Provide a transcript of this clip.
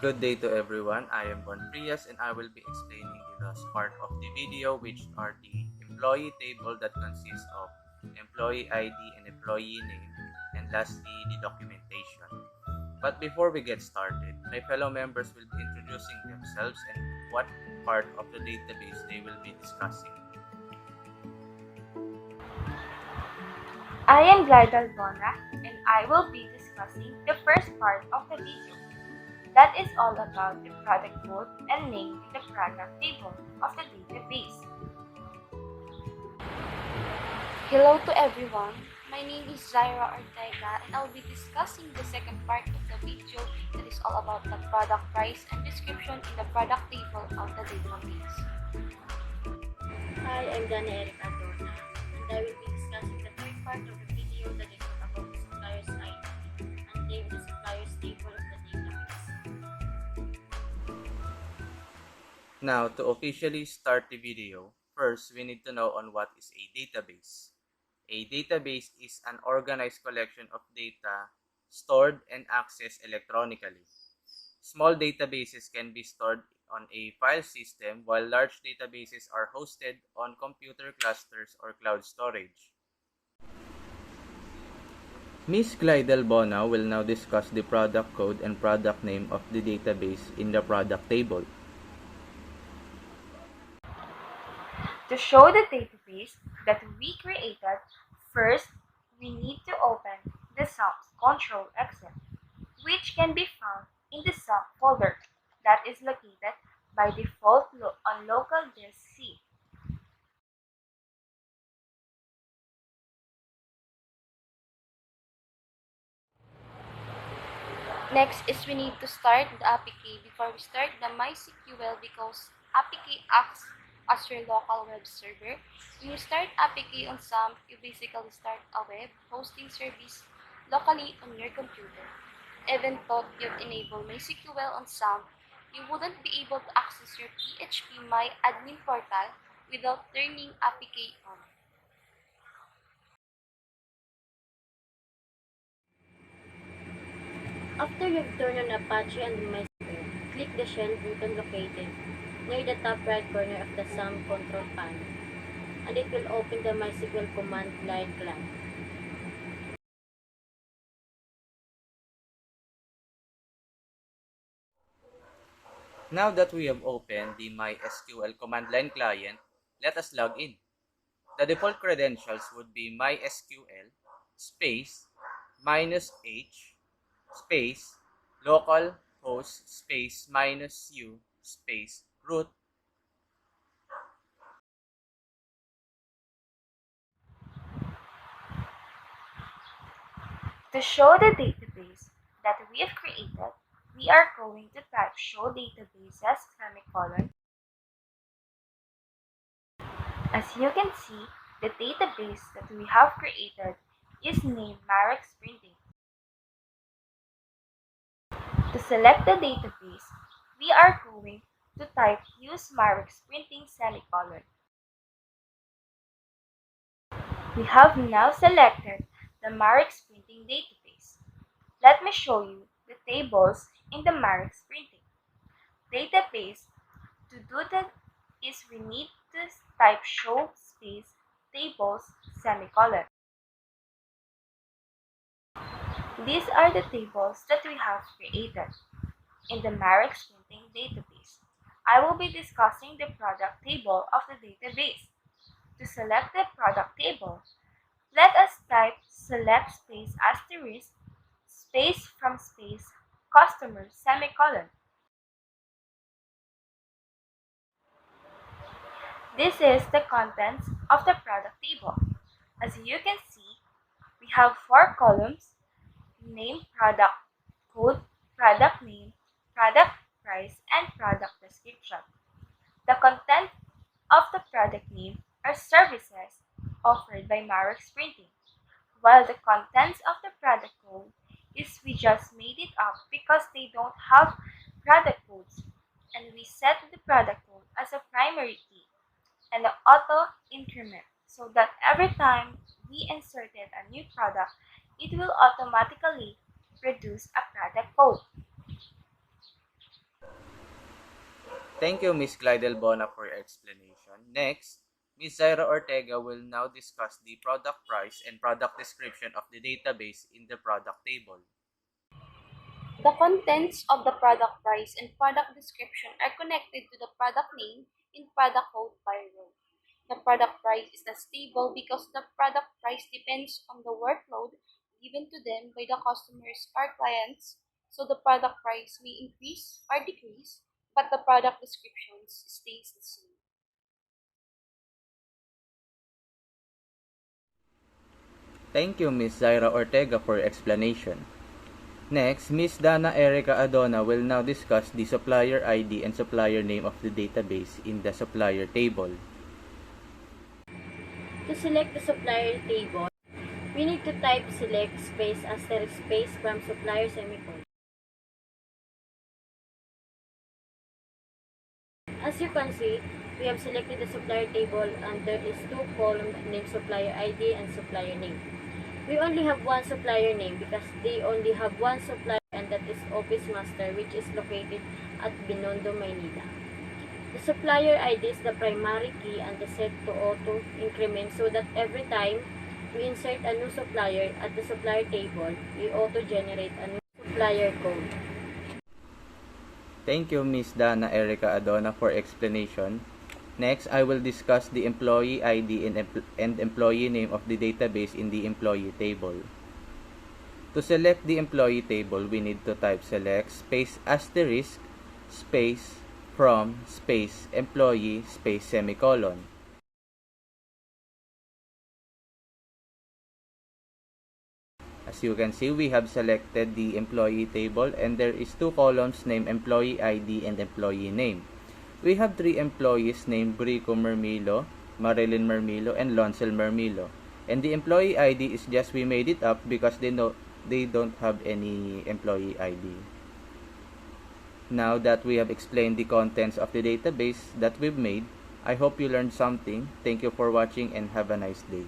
Good day to everyone. I am Bon Prias and I will be explaining the last part of the video, which are the employee table that consists of employee ID and employee name, and lastly the documentation. But before we get started, my fellow members will be introducing themselves and what part of the database they will be discussing. I am Glidal Bona and I will be discussing the first part of the video. That is all about the product code and name in the product table of the database. Hello to everyone. My name is Zaira Ortega and I'll be discussing the second part of the video that is all about the product price and description in the product table of the database. Hi, I'm Dana Erica Dona, and I will be discussing the third part of the video that is all about the supplier's ID and name the supplier's table of the database. Now, to officially start the video, first we need to know on what is a database. A database is an organized collection of data stored and accessed electronically. Small databases can be stored on a file system, while large databases are hosted on computer clusters or cloud storage. Ms. Glidel Bona will now discuss the product code and product name of the database in the product table. To show the database that we created, first we need to open the SUMPS control exit, which can be found in the SUMP folder that is located by default on local disk C. Next is we need to start the APK before we start the MySQL because APK acts as your local web server. When you start APK on SAMP, you basically start a web hosting service locally on your computer. Even though you've enabled MySQL on SAMP, you wouldn't be able to access your PHP My Admin portal without turning APK on. After you've turned on Apache and MySQL, click the Shell button located near the top right corner of the SAM control panel, and it will open the MySQL command line client. Now that we have opened the MySQL command line client, let us log in. The default credentials would be MySQL space -h space localhost space -u space root. To show the database that we have created, we are going to type show databases semicolon. As you can see, the database that we have created is named Marex Printing. To select the database, we are going to type use Marex Printing semicolon. We have now selected the Marex Printing database. Let me show you the tables in the Marex Printing database. To do that is we need to type show space tables semicolon. These are the tables that we have created in the Marex Printing database. I will be discussing the product table of the database. To select the product table, let us type select space asterisk space from space customer semicolon. This is the contents of the product table. As you can see, we have 4 columns: name, product code, product name, product price, and product description. The content of the product name are services offered by Marex Printing, while the contents of the product code is we just made it up because they don't have product codes, and we set the product code as a primary key and the auto increment so that every time we inserted a new product, it will automatically produce a product code. Thank you, Ms. Glidel Bona, for your explanation. Next, Ms. Zaira Ortega will now discuss the product price and product description of the database in the product table. The contents of the product price and product description are connected to the product name in product code by row. The product price is stable because the product price depends on the workload given to them by the customers or clients, so the product price may increase or decrease, but the product descriptions stays the same. Thank you, Ms. Zaira Ortega, for your explanation. Next, Ms. Dana Erica Adona will now discuss the supplier ID and supplier name of the database in the supplier table. To select the supplier table, we need to type select space asterisk space from supplier semicolon. As you can see, we have selected the supplier table and there is two columns named supplier ID and supplier name. We only have one supplier name because they only have one supplier, and that is Office Master, which is located at Binondo, Maynila. The supplier ID is the primary key and the set to auto increment so that every time we insert a new supplier at the supplier table, we auto generate a new supplier code. Thank you, Ms. Dana Erica Adona, for explanation. Next, I will discuss the employee ID and employee name of the database in the employee table. To select the employee table, we need to type select space asterisk space from space employee space semicolon. As you can see, we have selected the employee table and there is two columns named employee ID and employee name. We have three employees named Brico Mermilo, Marilyn Mermilo, and Lonsel Mermilo. And the employee ID is just we made it up because they don't have any employee ID. Now that we have explained the contents of the database that we've made, I hope you learned something. Thank you for watching and have a nice day.